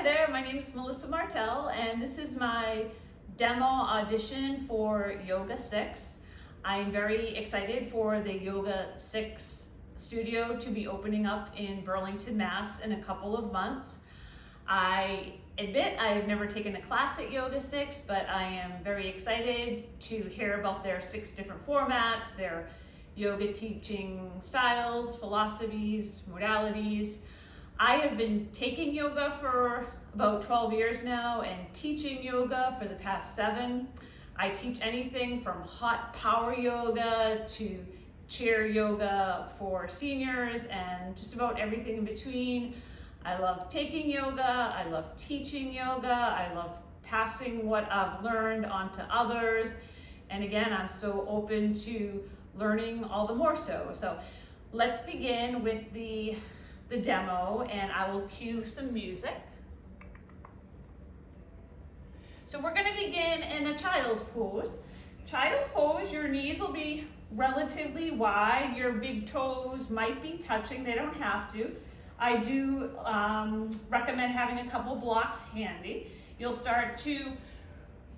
Hi there, my name is Melissa Martell, and this is my demo audition for Yoga 6. I'm very excited for the Yoga 6 studio to be opening up in Burlington, Mass in a couple of months. I admit I have never taken a class at Yoga 6, but I am very excited to hear about their 6 different formats, their yoga teaching styles, philosophies, modalities. I have been taking yoga for about 12 years now and teaching yoga for the past 7. I teach anything from hot power yoga to chair yoga for seniors and just about everything in between. I love taking yoga, I love teaching yoga, I love passing what I've learned on to others. And again, I'm so open to learning all the more so. So let's begin with the demo, and I will cue some music. So we're going to begin in a child's pose. Child's pose, your knees will be relatively wide. Your big toes might be touching, they don't have to. I do recommend having a couple blocks handy. You'll start to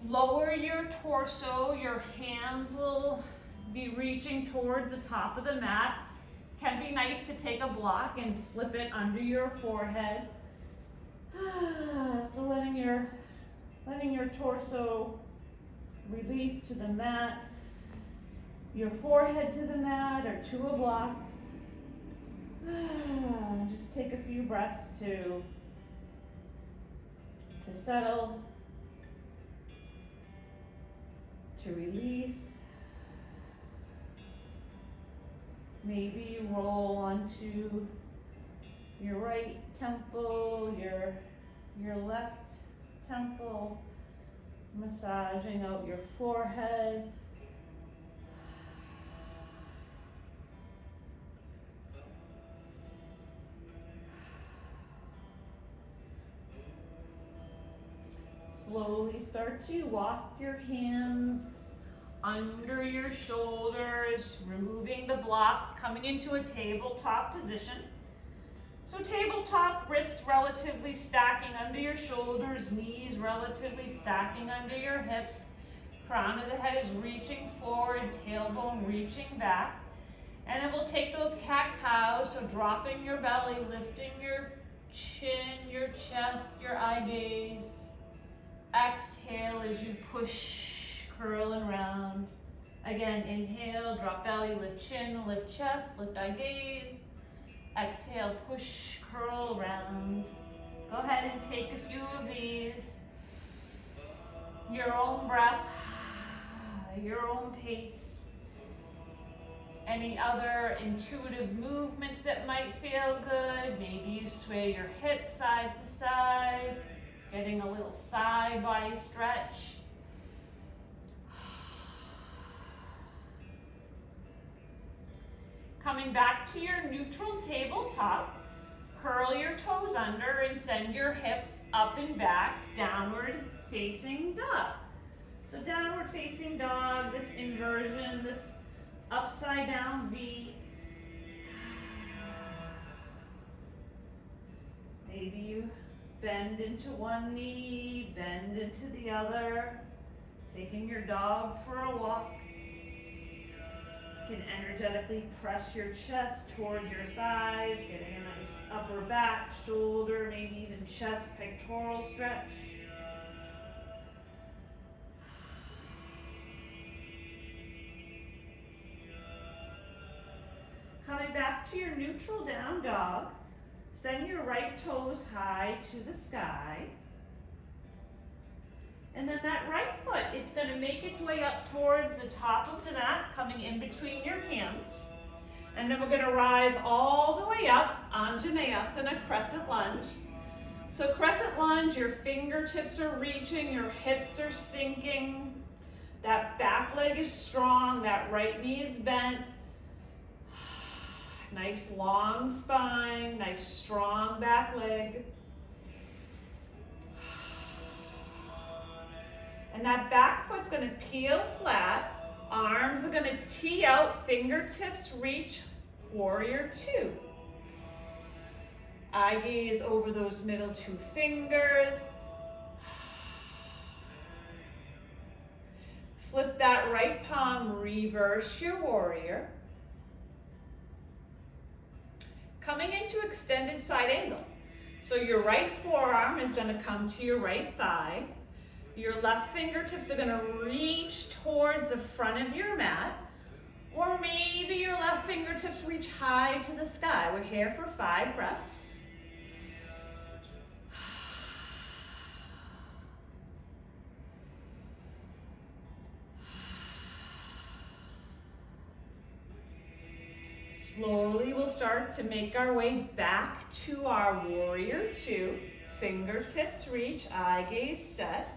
lower your torso, your hands will be reaching towards the top of the mat. Can be nice to take a block and slip it under your forehead. So letting your torso release to the mat, your forehead to the mat or to a block. Just take a few breaths to settle, to release. Maybe you roll onto your right temple, your left temple, massaging out your forehead. Slowly start to walk your hands under your shoulders, removing the block, coming into a tabletop position. So tabletop, wrists relatively stacking under your shoulders, knees relatively stacking under your hips. Crown of the head is reaching forward, tailbone reaching back. And then we'll take those cat-cows, so dropping your belly, lifting your chin, your chest, your eye gaze. Exhale as you push, curl and round. Again, inhale, drop belly, lift chin, lift chest, lift eye gaze. Exhale, push, curl, round. Go ahead and take a few of these. Your own breath, your own pace. Any other intuitive movements that might feel good. Maybe you sway your hips side to side, getting a little side body stretch. Coming back to your neutral tabletop, curl your toes under and send your hips up and back, downward facing dog. So downward facing dog, this inversion, this upside down V. Maybe you bend into one knee, bend into the other, taking your dog for a walk. You can energetically press your chest toward your thighs, getting a nice upper back, shoulder, maybe even chest, pectoral stretch. Coming back to your neutral down dog, send your right toes high to the sky. And then that right foot, it's going to make its way up towards the top of the mat, coming in between your hands. And then we're going to rise all the way up, Anjaneyasana, crescent lunge. So crescent lunge, your fingertips are reaching, your hips are sinking. That back leg is strong, that right knee is bent. Nice long spine, nice strong back leg. And that back foot's going to peel flat. Arms are going to tee out, fingertips reach, warrior 2. Eye gaze over those middle two fingers. Flip that right palm, reverse your warrior. Coming into extended side angle. So your right forearm is going to come to your right thigh. Your left fingertips are going to reach towards the front of your mat. Or maybe your left fingertips reach high to the sky. We're here for 5 breaths. Slowly we'll start to make our way back to our warrior 2. Fingertips reach, eye gaze set.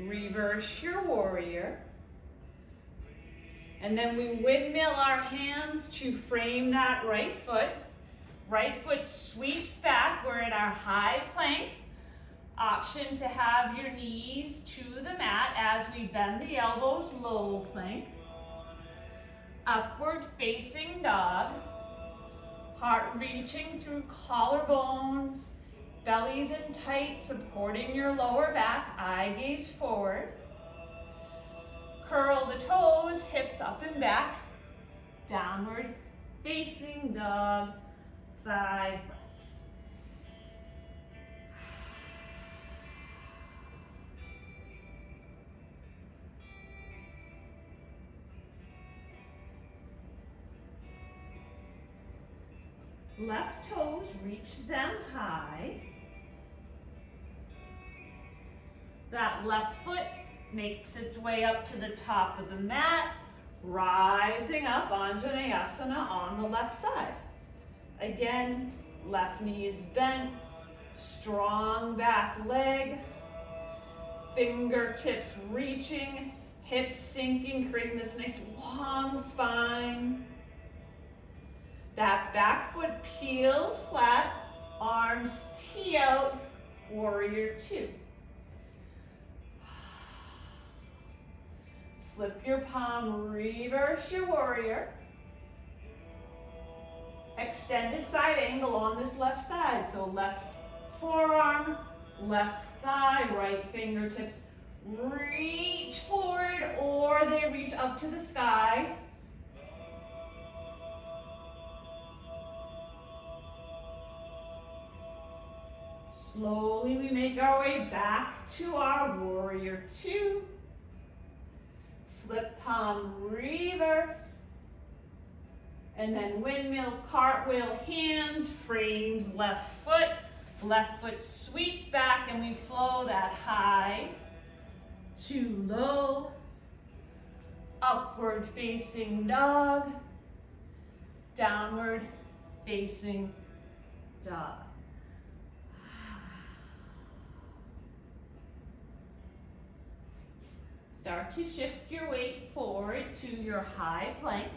Reverse your warrior. And then we windmill our hands to frame that right foot. Right foot sweeps back. We're in our high plank. Option to have your knees to the mat as we bend the elbows, low plank. Upward facing dog. Heart reaching through collarbones. Belly's in tight, supporting your lower back. Eye gaze forward. Curl the toes, hips up and back. Downward facing dog. 5 breaths. Left toes, reach them high. That left foot makes its way up to the top of the mat, rising up, Anjaneyasana on the left side. Again, left knee is bent, strong back leg, fingertips reaching, hips sinking, creating this nice long spine. That back foot peels flat, arms tee out, warrior 2. Flip your palm, reverse your warrior. Extended side angle on this left side. So left forearm, left thigh, right fingertips reach forward or they reach up to the sky. Slowly we make our way back to our warrior 2. Flip palm, reverse. And then windmill, cartwheel, hands, frames, left foot sweeps back and we flow that high to low, upward facing dog, downward facing dog. Start to shift your weight forward to your high plank.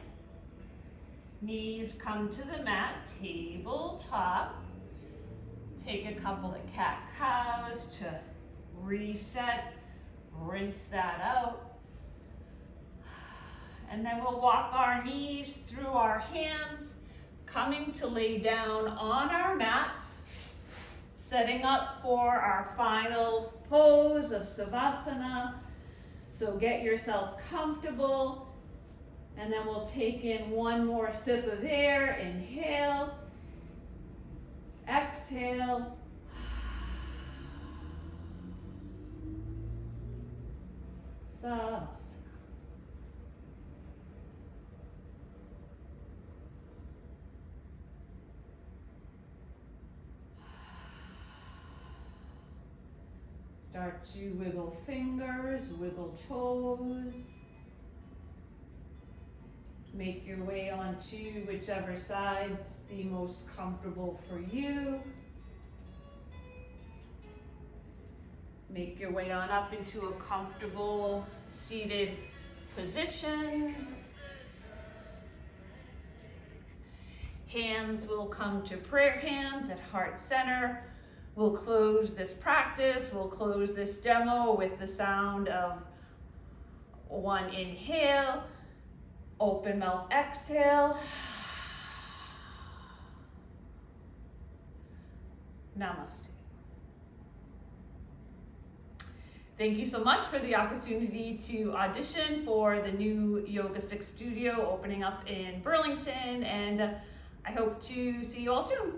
Knees come to the mat, tabletop. Take a couple of cat-cows to reset, rinse that out. And then we'll walk our knees through our hands, coming to lay down on our mats, setting up for our final pose of Savasana. So get yourself comfortable, and then we'll take in one more sip of air. Inhale, exhale. Savasana. Start to wiggle fingers, wiggle toes. Make your way onto whichever side's the most comfortable for you. Make your way on up into a comfortable seated position. Hands will come to prayer hands at heart center. We'll close this practice, we'll close this demo with the sound of one inhale, open mouth exhale, Namaste. Thank you so much for the opportunity to audition for the new Yoga 6 studio opening up in Burlington, and I hope to see you all soon.